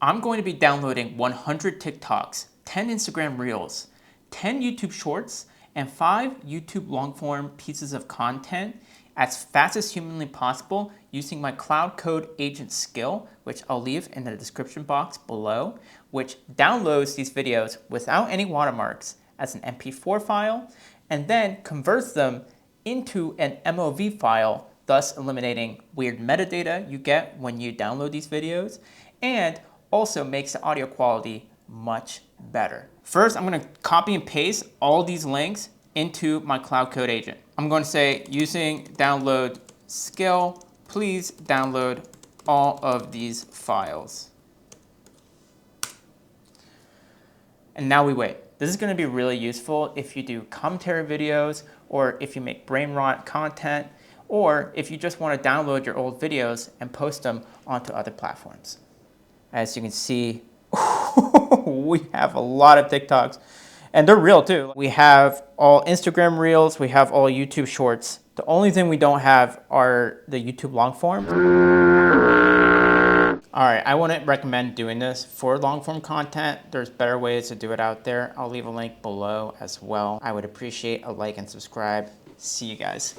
I'm going to be downloading 100 TikToks, 10 Instagram Reels, 10 YouTube Shorts, and 5 YouTube long-form pieces of content as fast as humanly possible using my Claude Code agent skill, which I'll leave in the description box below, which downloads these videos without any watermarks as an MP4 file, and then converts them into an MOV file, thus eliminating weird metadata you get when you download these videos, and also makes the audio quality much better. First, I'm going to copy and paste all these links into my Claude Code agent. I'm going to say, using download skill, please download all of these files. And now we wait. This is going to be really useful if you do commentary videos, or if you make brain rot content, or if you just want to download your old videos and post them onto other platforms. As you can see, we have a lot of TikToks, and they're real too. We have all Instagram Reels, we have all YouTube Shorts. The only thing we don't have are the YouTube long form. All right, I wouldn't recommend doing this for long form content. There's better ways to do it out there. I'll leave a link below as well. I would appreciate a like and subscribe. See you guys.